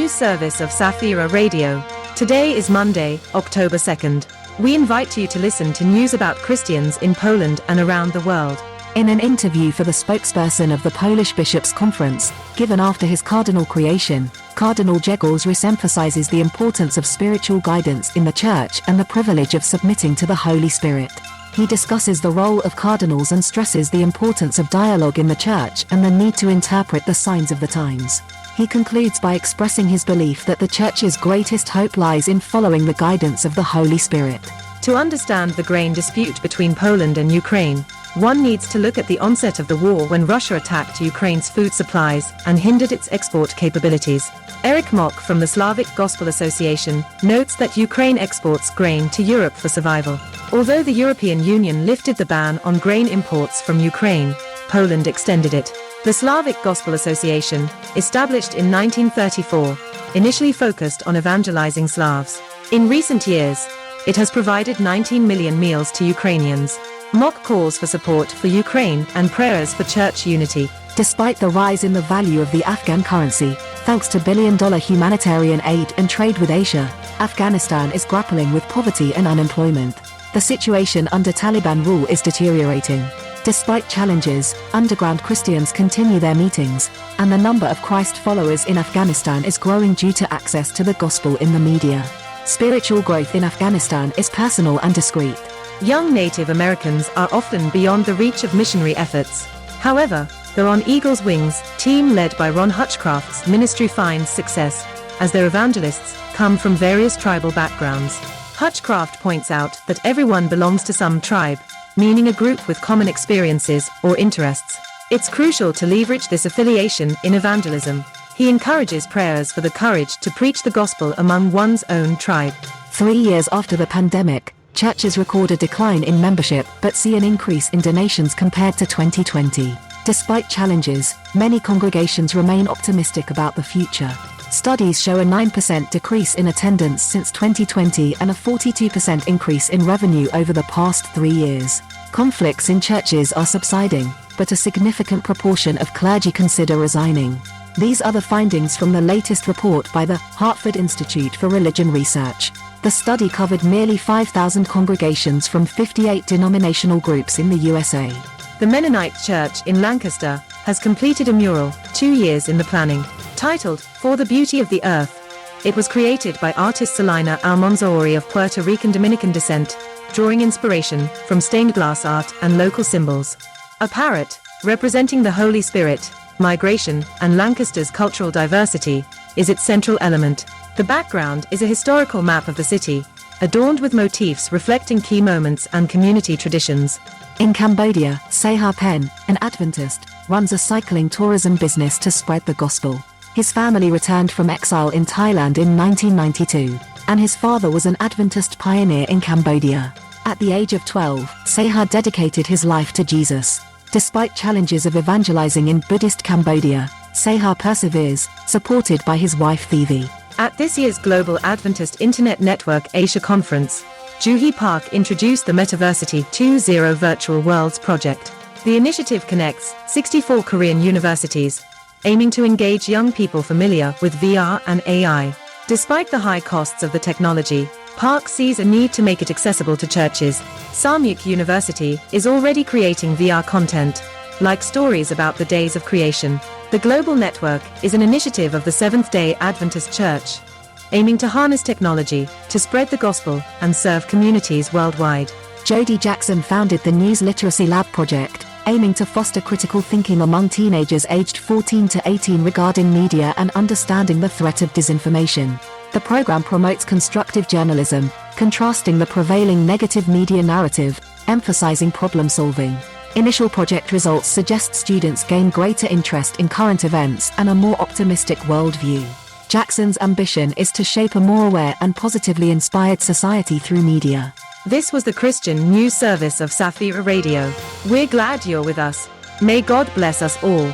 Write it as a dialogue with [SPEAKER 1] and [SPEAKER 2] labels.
[SPEAKER 1] news service of Safira Radio. Today is Monday, October 2nd. We invite you to listen to news about Christians in Poland and around the world.
[SPEAKER 2] In an interview for the spokesperson of the Polish Bishops' Conference, given after his cardinal creation, Cardinal Jegorz emphasizes the importance of spiritual guidance in the Church and the privilege of submitting to the Holy Spirit. He discusses the role of cardinals and stresses the importance of dialogue in the Church and the need to interpret the signs of the times. He concludes by expressing his belief that the Church's greatest hope lies in following the guidance of the Holy Spirit.
[SPEAKER 1] To understand the grain dispute between Poland and Ukraine, one needs to look at the onset of the war when Russia attacked Ukraine's food supplies and hindered its export capabilities. Eric Mock from the Slavic Gospel Association notes that Ukraine exports grain to Europe for survival. Although the European Union lifted the ban on grain imports from Ukraine, Poland extended it. The Slavic Gospel Association, established in 1934, initially focused on evangelizing Slavs. In recent years, it has provided 19 million meals to Ukrainians. Mock calls for support for Ukraine and prayers for church unity.
[SPEAKER 2] Despite the rise in the value of the Afghan currency, thanks to billion-dollar humanitarian aid and trade with Asia, Afghanistan is grappling with poverty and unemployment. The situation under Taliban rule is deteriorating. Despite challenges, underground Christians continue their meetings, and the number of Christ followers in Afghanistan is growing due to access to the gospel in the media. Spiritual growth in Afghanistan is personal and discreet.
[SPEAKER 1] Young Native Americans are often beyond the reach of missionary efforts. However, the On Eagle's Wings team led by Ron Hutchcraft's ministry finds success, as their evangelists come from various tribal backgrounds. Hutchcraft points out that everyone belongs to some tribe, meaning a group with common experiences or interests. It's crucial to leverage this affiliation in evangelism. He encourages prayers for the courage to preach the gospel among one's own tribe.
[SPEAKER 2] 3 years after the pandemic, churches record a decline in membership but see an increase in donations compared to 2020. Despite challenges, many congregations remain optimistic about the future. Studies show a 9% decrease in attendance since 2020 and a 42% increase in revenue over the past 3 years. Conflicts in churches are subsiding, but a significant proportion of clergy consider resigning. These are the findings from the latest report by the Hartford Institute for Religion Research. The study covered nearly 5,000 congregations from 58 denominational groups in the USA.
[SPEAKER 1] The Mennonite Church in Lancaster has completed a mural, 2 years in the planning, titled, For the Beauty of the Earth. It was created by artist Selina Almonzouri of Puerto Rican Dominican descent, drawing inspiration from stained glass art and local symbols. A parrot, representing the Holy Spirit, migration, and Lancaster's cultural diversity, is its central element. The background is a historical map of the city, adorned with motifs reflecting key moments and community traditions.
[SPEAKER 2] In Cambodia, Seha Pen, an Adventist, runs a cycling tourism business to spread the gospel. His family returned from exile in Thailand in 1992, and his father was an Adventist pioneer in Cambodia. At the age of 12, Seha dedicated his life to Jesus. Despite challenges of evangelizing in Buddhist Cambodia, Seha perseveres, supported by his wife Thivi.
[SPEAKER 1] At this year's Global Adventist Internet Network Asia Conference, Juhi Park introduced the Metaversity 2.0 Virtual Worlds project. The initiative connects 64 Korean universities, aiming to engage young people familiar with VR and AI. Despite the high costs of the technology, Park sees a need to make it accessible to churches. Samyuk University is already creating VR content, like stories about the days of creation. The Global Network is an initiative of the Seventh-day Adventist Church, aiming to harness technology to spread the gospel and serve communities worldwide.
[SPEAKER 2] Jody Jackson founded the News Literacy Lab project, aiming to foster critical thinking among teenagers aged 14 to 18 regarding media and understanding the threat of disinformation. The program promotes constructive journalism, contrasting the prevailing negative media narrative, emphasizing problem solving. Initial project results suggest students gain greater interest in current events and a more optimistic worldview. Jackson's ambition is to shape a more aware and positively inspired society through media.
[SPEAKER 1] This was the Christian news service of Safira Radio. We're glad you're with us. May God bless us all.